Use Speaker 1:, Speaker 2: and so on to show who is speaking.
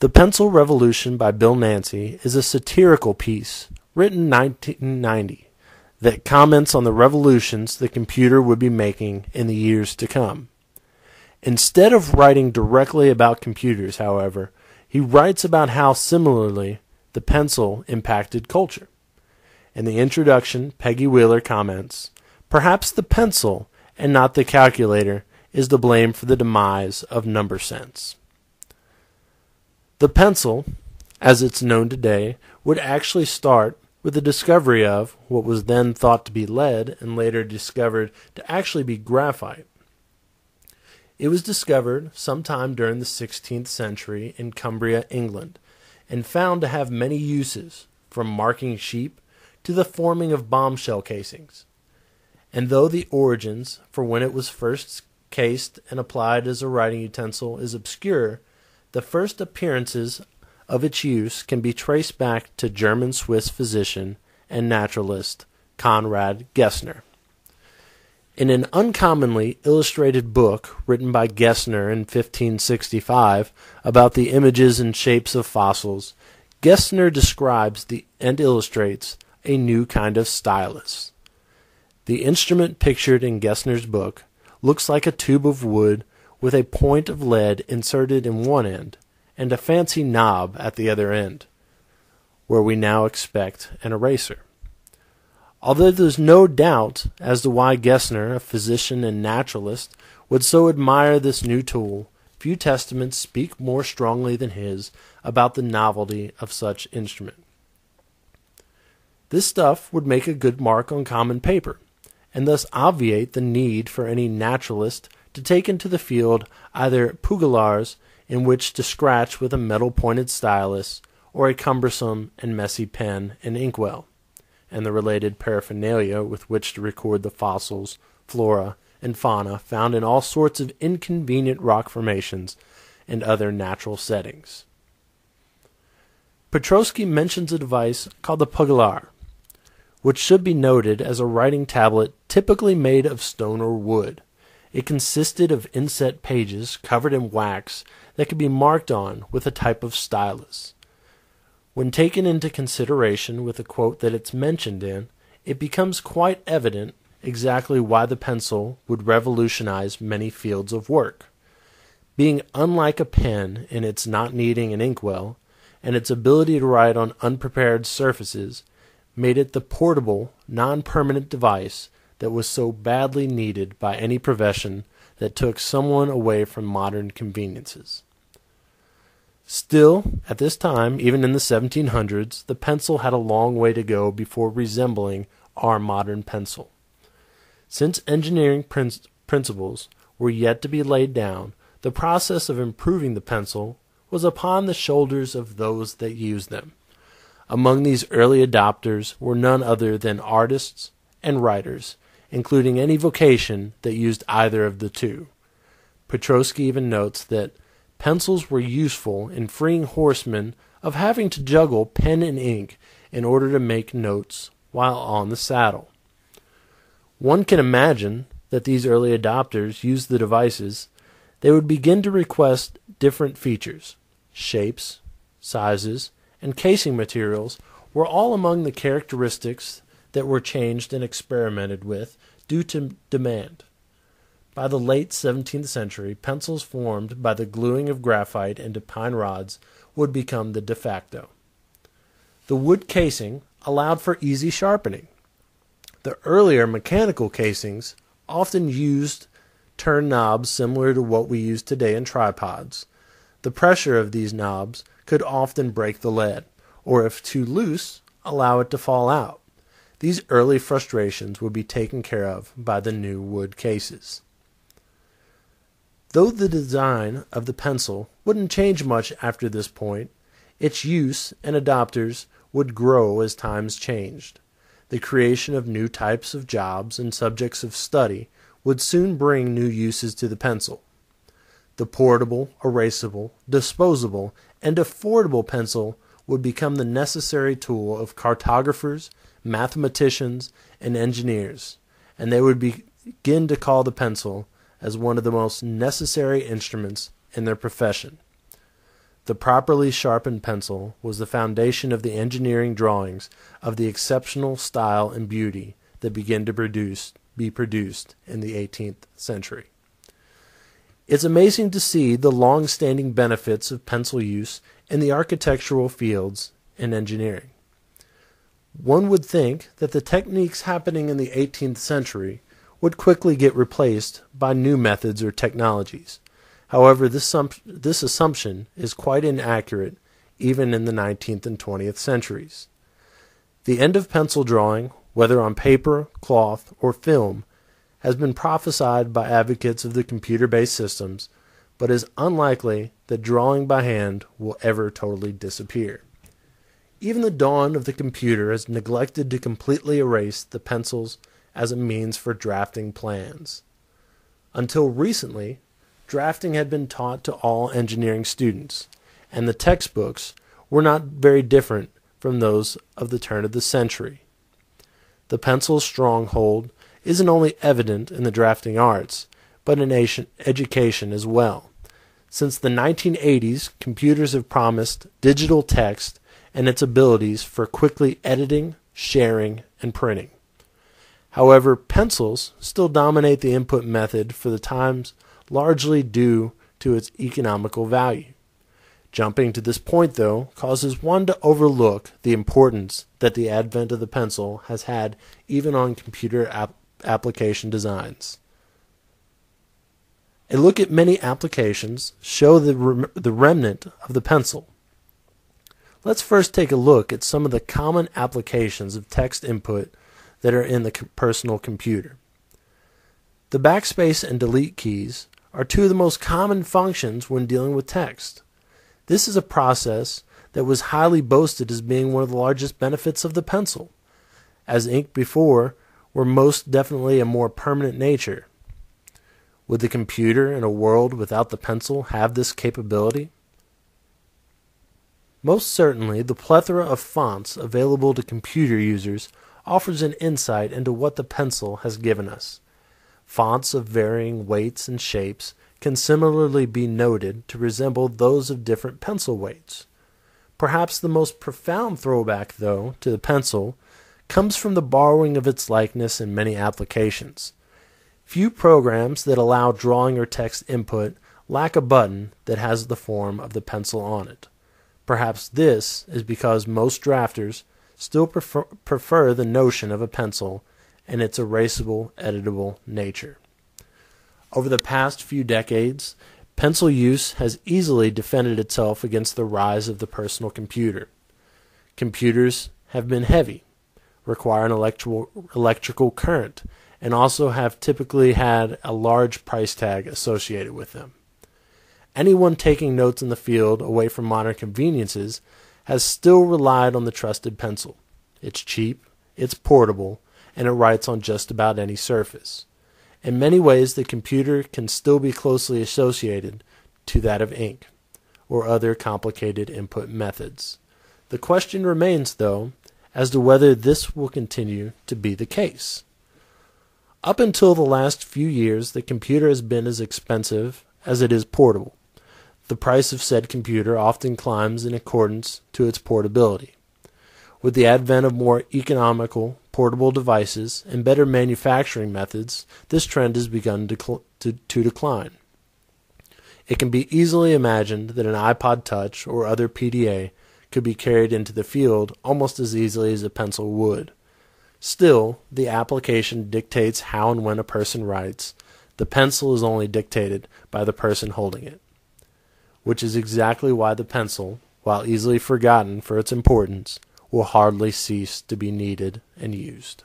Speaker 1: The Pencil Revolution by Bill Nancy is a satirical piece written in 1990 that comments on the revolutions the computer would be making in the years to come. Instead of writing directly about computers, however, he writes about how similarly the pencil impacted culture. In the introduction, Peggy Wheeler comments, "Perhaps the pencil, and not the calculator, is to blame for the demise of number sense." The pencil, as it's known today, would actually start with the discovery of what was then thought to be lead and later discovered to actually be graphite. It was discovered sometime during the 16th century in Cumbria, England, and found to have many uses, from marking sheep to the forming of bombshell casings. And though the origins for when it was first cased and applied as a writing utensil is obscure, the first appearances of its use can be traced back to German-Swiss physician and naturalist Conrad Gessner. In an uncommonly illustrated book written by Gessner in 1565 about the images and shapes of fossils, Gessner describes and illustrates a new kind of stylus. The instrument pictured in Gessner's book looks like a tube of wood with a point of lead inserted in one end and a fancy knob at the other end, where we now expect an eraser. Although there's no doubt as to why Gessner, a physician and naturalist, would so admire this new tool, few testaments speak more strongly than his about the novelty of such instrument. This stuff would make a good mark on common paper, and thus obviate the need for any naturalist to take into the field either pugilars in which to scratch with a metal-pointed stylus, or a cumbersome and messy pen and inkwell, and the related paraphernalia with which to record the fossils, flora, and fauna found in all sorts of inconvenient rock formations and other natural settings. Petrosky mentions a device called the pugilar, which should be noted as a writing tablet typically made of stone or wood. It consisted of inset pages covered in wax that could be marked on with a type of stylus. When taken into consideration with the quote that it's mentioned in, it becomes quite evident exactly why the pencil would revolutionize many fields of work. Being unlike a pen in its not needing an inkwell, and its ability to write on unprepared surfaces, made it the portable, non-permanent device that was so badly needed by any profession that took someone away from modern conveniences. Still, at this time, even in the 1700s, the pencil had a long way to go before resembling our modern pencil. Since engineering principles were yet to be laid down, the process of improving the pencil was upon the shoulders of those that used them. Among these early adopters were none other than artists and writers, including any vocation that used either of the two. Petrosky even notes that pencils were useful in freeing horsemen of having to juggle pen and ink in order to make notes while on the saddle. One can imagine that these early adopters used the devices. They would begin to request different features. Shapes, sizes, and casing materials were all among the characteristics that were changed and experimented with due to demand. By the late 17th century, pencils formed by the gluing of graphite into pine rods would become the de facto. The wood casing allowed for easy sharpening. The earlier mechanical casings often used turn knobs similar to what we use today in tripods. The pressure of these knobs could often break the lead, or if too loose, allow it to fall out. These early frustrations would be taken care of by the new wood cases. Though the design of the pencil wouldn't change much after this point, its use and adopters would grow as times changed. The creation of new types of jobs and subjects of study would soon bring new uses to the pencil. The portable, erasable, disposable, and affordable pencil would become the necessary tool of cartographers, mathematicians, and engineers, and they would begin to call the pencil as one of the most necessary instruments in their profession. The properly sharpened pencil was the foundation of the engineering drawings of the exceptional style and beauty that began to be produced in the 18th century. It's amazing to see the long-standing benefits of pencil use in the architectural fields and engineering. One would think that the techniques happening in the 18th century would quickly get replaced by new methods or technologies. However, this assumption is quite inaccurate even in the 19th and 20th centuries. The end of pencil drawing, whether on paper, cloth, or film, has been prophesied by advocates of the computer-based systems, but is unlikely that drawing by hand will ever totally disappear. Even the dawn of the computer has neglected to completely erase the pencils as a means for drafting plans. Until recently, drafting had been taught to all engineering students, and the textbooks were not very different from those of the turn of the century. The pencil's stronghold isn't only evident in the drafting arts, but in education as well. Since the 1980s, computers have promised digital text and its abilities for quickly editing, sharing, and printing. However, pencils still dominate the input method for the times, largely due to its economical value. Jumping to this point, though, causes one to overlook the importance that the advent of the pencil has had even on computer application designs. A look at many applications show the remnant of the pencil. Let's first take a look at some of the common applications of text input that are in the personal computer. The backspace and delete keys are two of the most common functions when dealing with text. This is a process that was highly boasted as being one of the largest benefits of the pencil, as ink before were most definitely a more permanent nature. Would the computer in a world without the pencil have this capability? Most certainly, the plethora of fonts available to computer users offers an insight into what the pencil has given us. Fonts of varying weights and shapes can similarly be noted to resemble those of different pencil weights. Perhaps the most profound throwback, though, to the pencil comes from the borrowing of its likeness in many applications. Few programs that allow drawing or text input lack a button that has the form of the pencil on it. Perhaps this is because most drafters still prefer the notion of a pencil and its erasable, editable nature. Over the past few decades, pencil use has easily defended itself against the rise of the personal computer. Computers have been heavy, require an electrical current, and also have typically had a large price tag associated with them. Anyone taking notes in the field away from modern conveniences has still relied on the trusted pencil. It's cheap, it's portable, and it writes on just about any surface. In many ways, the computer can still be closely associated to that of ink or other complicated input methods. The question remains, though, as to whether this will continue to be the case. Up until the last few years, the computer has been as expensive as it is portable. The price of said computer often climbs in accordance to its portability. With the advent of more economical, portable devices and better manufacturing methods, this trend has begun to decline. It can be easily imagined that an iPod Touch or other PDA could be carried into the field almost as easily as a pencil would. Still, the application dictates how and when a person writes. The pencil is only dictated by the person holding it, which is exactly why the pencil, while easily forgotten for its importance, will hardly cease to be needed and used.